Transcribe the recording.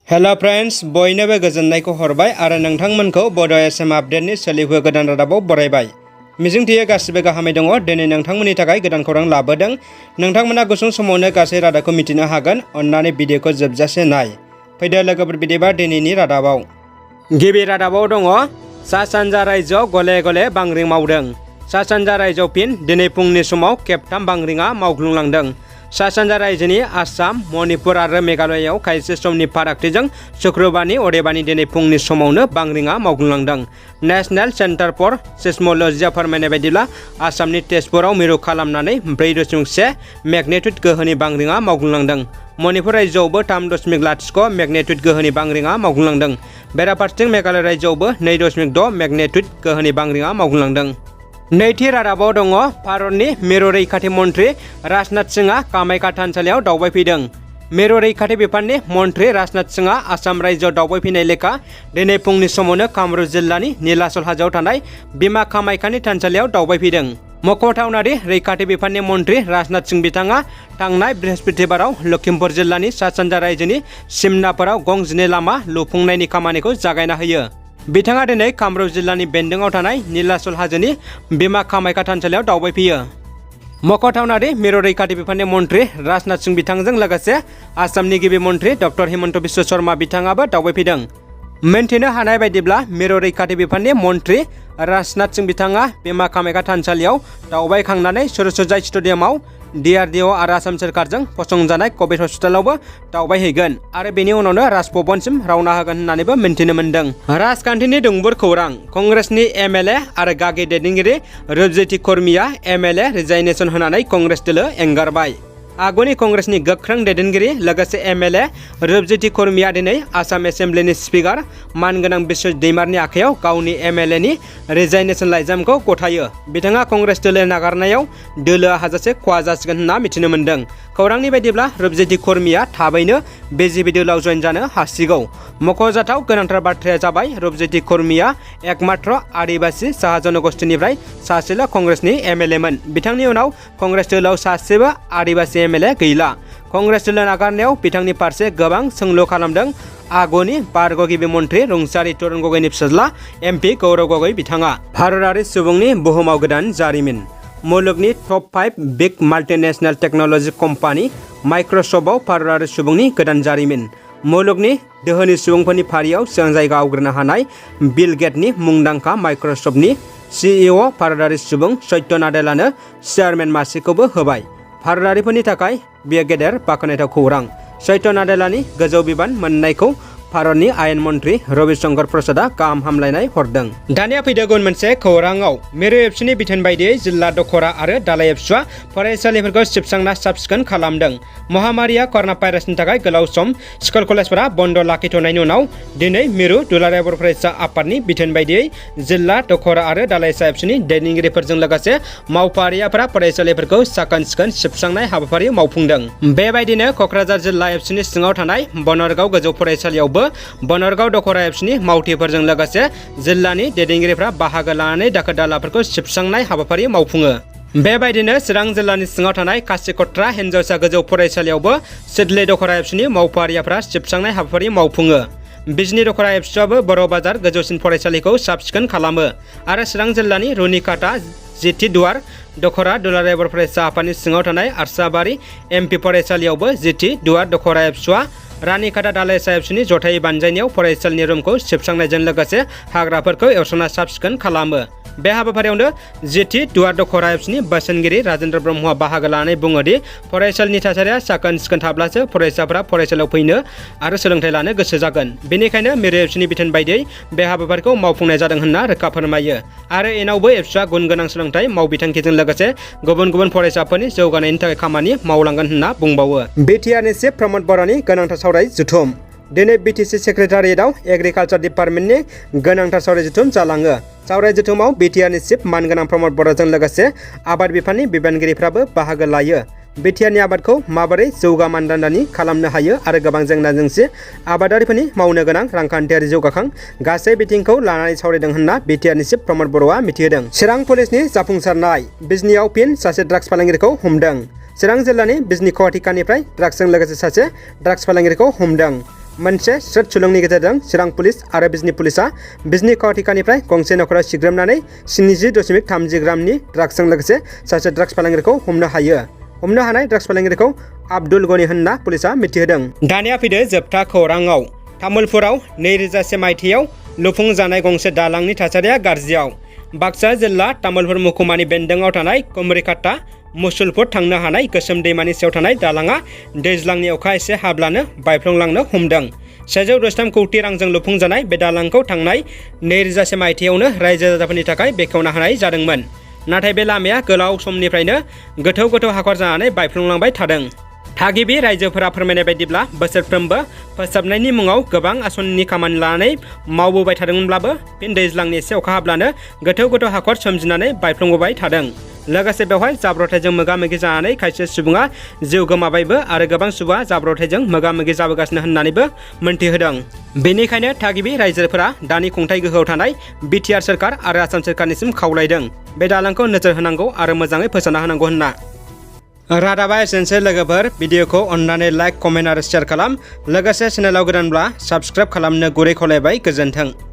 Hello friends बयनोबो गोजोननायखौ हरबाय आरो नोंथांमोनखौ बड' एसएम आपडेटनि सोलिफु गोदान रादाबाव बरायबाय। मिजिंथियो गासिबो गाहामै दङ। दिनै नोंथांमोननि थाखाय गोदान खौरां लाबोदों। नोंथांमोना गुसुं समावनो गासै रादाबखौ मिथिनो हागोन। अन्नानै भिडिअखौ जोबजासे नाय। फैदो लोगोफोर बिदिबा दिनैनि रादाबाव। गिबि रादाबाव दङ सा सानजा रायजोआव गले गले बांग्रिं मावदों। सा सानजा रायजोआव फिन दिनै फुंनि समाव खेबथाम बांग्रिंआ मावग्लुंलांदों। सा सानजा रायजोनि आसाम, मणिपुर आरो मेघालयआव खायसे समनि फारागथिजों शुक्रबारनि अदेबानि दिनै फुंनि समावनो बांग्रिंआ मावग्लुंलांदों। नेशनेल सेन्टार फर सेस्मोलजिआ फोरमायनाय बायदिब्ला आसामनि तेजपुराव मिरु खालामनानै 4.1 मेगनेट्युड गोहोनि बांग्रिंआ मावग्लुंलांदों। मणिपुर रायजोआवबो 3.0 मेगनेट्युड गोहोनि बांग्रिंआ मावग्लुंलांदों। बेराफारसेथिं मेघालय रायजोआवबो 2.2 मेगनेट्युड गोहोनि बांग्रिंआ मावग्लुंलांदों। नैथि रादाबाव दङ भारतनि मिरु रैखाथि मन्त्रि राजनाथ सिंहआ कामाख्या थानसालियाव दावबायफैदों। मिरु रैखाथि बिफाननि मन्त्रि राजनाथ सिंहआ आसाम रायजोआव दावबायफैनाय लेखा दिनै फुंनि समावनो कामरुप जिल्लानि नीलाचल हाजोआव थानाय बिमा कामाख्यानि थानसालियाव दावबायफैदों। मख'थावनादि रैखाथि बिफाननि मन्त्रि राजनाथ सिंह बिथाङा थांनाय बृहस्पतिबाराव लखिमपुर जिल्लानि सा सानजा रायजोनि सिमनाफोराव गं 12 लामा लुफुंनायनि खामानिखौ जागायना होयो। बिथाङा दिनै कामरुप जिल्लानि बेन्दोंआव थानाय नीलाचल हाजोनि बिमा कामाख्या थानसालियाव दावबायफैयो। मख'थावनादि मिरु रैखाथि बिफाननि मन्त्रि राजनाथ सिंह बिथांजों लोगोसे आसामनि गिबि मन्त्रि डक्टर हिमन्त बिश्व शर्मा बिथाङाबो दावबायफैदों। मोनथिनो हानाय बायदिब्ला मिरु रैखाथि बिफाननि मन्त्रि राजनाथ सिंह बिथाङा बिमा कामाख्या थानसालियाव दावबायखांनानै सुरसजाय स्टेडियामाव DRDO आरो आसाम सोरखारजों फसंजानाय कभिड हस्पिटालावबो दावबायहैगोन आरो बेनि उनावनो राजभवनसिम रावना होगोन होननानैबो मिन्थिनो मोनदों। राजखान्थिनि दुंबुर खौरां। कंग्रेसनि MLA आरो गागि दैदेनगिरि रुपज्योति खुर्मीया MLA रिजाइनेसन होनानै कंग्रेस दोलो एंगारबाय। आगुनि कंग्रेसनि गोख्रों दैदेनगिरि लोगोसे MLA रुपज्योति खुर्मीया दिनै आसाम एसेम्ब्लिनि स्पिकार मानगोनां बिश्वजित दैमारनि आखायाव गावनि MLA नि रिजाइनेसन लाइजामखौ गथायो। बिथाङा कंग्रेस दोलो नागारनायाव दोलोआ हाजासे खहा जासिगोन होनना मिथिनो मोनदों। खौरांनि बायदिब्ला रुपज्योति खुर्मीया थाबैनो BJP दोलोआव जइन जानो हासिगौ। मख'जाथाव गोनांथार बाथ्राया जाबाय रुपज्योति खुर्मीया एकमात्र आदिबासी साहा जनगोष्ठीनिफ्राय सासेल' कंग्रेसनि MLA मोन। बिथांनि उनाव कंग्रेस दोलोआव सासेबो आदिबासी MLA गैला। कंग्रेस दोलो नागारनायाव बिथांनि फारसे गोबां सोंलु खालामदों आगुनि बारग' गिबि मन्त्रि रुंसारि तरुण गगैनि फिसाज्ला MP गौरव गगै बिथाङा। भारतारि सुबुंनि बुहुमाव गोदान जारिमिन। मुलुगनि टप 5 बिग माल्टिनेशनेल टेक्न'लजि कम्पानि माइक्रसफ्टआव भारतारि सुबुंनि गोदान जारिमिन। मुलुगनि दोहोनि सुबुंफोरनि फारियाव सिगां जायगा आवग्रिनो हानाय बिल गेटनि मुंदांखा माइक्रसफ्टनि CEO भारतारि सुबुं सत्य नाडेलानो चेयारमेन मासिखौबो होबाय। भारतारिफोरनि थाखाय बेयो गेदेर बाख्नायथाव खौरां। सत्य नाडेलानि गोजौ बिबान मोननायखौ भारतनि आयेन मन्त्रि रविशंकर प्रसादआ गाहाम हामलायनाय हरदों। दानिया फैदो गुबुन मोनसे खौराङाव। मिरु एबसुनि बिथोन बायदियै जिल्ला दखरा आरो दालाइ एबसुआ फरायसालिफोरखौ सिबस्रांना साब-सिखोन खालामदों। महामारिया कर'ना भाइरासनि थाखाय गोलाव सम स्कुल कलेजफोरा बन्द लाखिथ'नायनि उनाव दिनै मिरु दुलाराय बर' फरायसा आफादनि बिथोन बायदियै जिल्ला दखरा आरो दालाइसा एबसुनि दैदेनगिरिफोरजों लोगोसे मावफारियाफोरा फरायसालिफोरखौ साखोन-सिखोन सिबस्रांनाय हाबाफारि मावफुंदों। बेबायदिनो क'क्राझार जिल्ला एबसुनि सिङाव थानाय बनरगाव गोजौ फरायसालियावबो बनरगाव दखरा एबसुनि मावथिफोरजों लोगोसे जिल्लानि दैदेनगिरिफ्रा बाहागो लानानै दाखोर दालाफोरखौ सिबस्रांनाय हाबाफारि मावफुङो। बेबायदिनो चिरां जिल्लानि सिङाव थानाय कासिकट्रा हिनजावसा गोजौ फरायसालियावबो सिडली दखरा एबसुनि मावफारियाफ्रा सिबस्रांनाय हाबाफारि मावफुङो। बिजनी दखरा एबसुआबो बर' बाजार गोजौसिन फरायसालिखौ साब-सिखोन खालामो आरो चिरां जिल्लानि रुनिकाटा जिथि दुवार दखरा दुलाराय बर' फरायसा आफादनि सिङाव थानाय आरसाबारि MP फरायसालियावबो जिथि दुवार दखरा एबसुआ रानिकाटा दालाइसा एबसुनि जथायै बानजायनायाव फरायसालिनि रुमखौ सिबस्रांनायजों लोगोसे हाग्राफोरखौ एवस्रांना साब-सिखोन खालामो। बे हाबाफारियावनो जिथि दुवार दखरा एबसुनि बोसोनगिरि राजेन्द्र ब्रह्मआ बाहागो लानानै बुङोदि फरायसालिनि थासारिया साखोन-सिखोन थाब्लासो फरायसाफोरा फरायसालियाव फैनो आरो सोलोंथाइ लानो गोसो जागोन। बेनिखायनो मिरु एबसुनि बिथोन बायदियै बे हाबाफारिखौ मावफुंनाय जादों होनना रोखा फोरमायो आरो इनावबो एबसुआ गुन गोनां सोलोंथाइ मावबिथांखिजों लोगोसे गुबुन गुबुन फरायसाफोरनि जौगानायनि थाखाय खामानि मावलांगोन होनना बुंबावो। BTRनि चिफ प्रमद बर'नि गोनांथार सावराय जथुम। दिनै BTC सेक्रेटारियेटआव एग्रिकालचार डिपार्टमेन्टनि गोनांथार सावराय जथुम जालाङो। सावराय जथुमाव BTRनि चिफ मानगोनां प्रमद बर'जों लोगोसे आबाद बिफाननि बिबानगिरिफ्राबो बाहागो लायो। BTRनि आबादखौ माबोरै जौगा मानदान्दानि खालामनो हायो आरो गोबां जेंना जेंसि आबादारिफोरनि मावनो गोनां रांखान्थियारि जौगाखां गासै बिथिंखौ लानानै सावरायदों होनना BTRनि चिफ प्रमद बर'आ मिथिहोदों। चिरां पुलिसनि जाफुंसारनाय। बिजनीआव फिन सासे ड्राग्स फालांगिरिखौ हमदों। चिरां जिल्लानि बिजनी कवाटिकानिफ्राय ड्राग्सजों लोगोसे सासे ड्राग्स फालांगिरिखौ हमदों। मोनसे स्रोद सुलुंनि गेजेरजों चिरां पुलिस आरो बिजनी पुलिसा बिजनी कटिकानिफ्राय गंसे नखराव सिग्रोमनानै 70.30 ग्रामनि ड्राग्सजों लोगोसे सासे ड्राग्स फालांगिरिखौ हमनो हायो। हमनो हानाय ड्राग्स फालांगिरिखौ आब्दुल गनि होनना पुलिसा मिथिहोदों। दानिया फैदो जोबथा खौराङाव। तामुलपुराव 2001 मायथाइयाव लुफुंजानाय गंसे दालांनि थासारिया गाज्रियाव। बाक्सा जिल्ला तामुलपुर महकुमानि बेन्दोङाव थानाय कुमरिकाटा मुसुलपुर थांनो हानाय गोसोम दैमानि सायाव थानाय दालाङा दैज्लांनि अखा एसे हाब्लानो बायफ्लंलांनो हमदों। 113 कौटि रांजों लुफुंजानाय बे दालांखौ थांनाय 2001 मायथाइयावनो रायजो राजाफोरनि थाखाय बेखेवना होनाय जादोंमोन। नाथाय बे लामाया गोलाव समनिफ्रायनो गोथौ गोथौ हाखर जानानै बायफ्लंलांबाय थादों। थागिबि रायजोफोरा फोरमायनाय बायदिब्ला बोसोरफ्रोमबो फोसाबनायनि मुङाव गोबां आसनिनि खामानि लानानै मावबोबाय थादोंमोनब्लाबो फिन दैज्लांनि एसे अखा हाब्लानो गोथौ गोथौ हाखर सोमजिनानै बायफ्लंबोबाय थादों। लोगोसे बेवहाय जाब्रबथायजों मोगा मोगि जानानै खायसे सुबुङा जिउ गोमाबायबो आरो गोबां सुबुङा जाब्रबथायजों मोगा मोगि जाबोगासिनो होननानैबो मोनथिहोदों। बेनिखायनो थागिबि रायजोफोरा दानि खुंथाय गोहोआव थानाय बिटिआर सोरखार आरो आसाम सोरखारनिसिम खावलायदों बे दालांखौ नोजोर होनांगौ आरो मोजाङै फोसाबना होनांगौ होनना। रादाबा एसेनोसै लोगोफोर। भिडिअखौ अन्नानै लाइक, कमेन्ट आरो शेयार खालाम। लोगोसे चेनेलाव गोदानब्ला साबस्क्राइब खालामनो गुरै खावलायबाय। गोजोन्थों।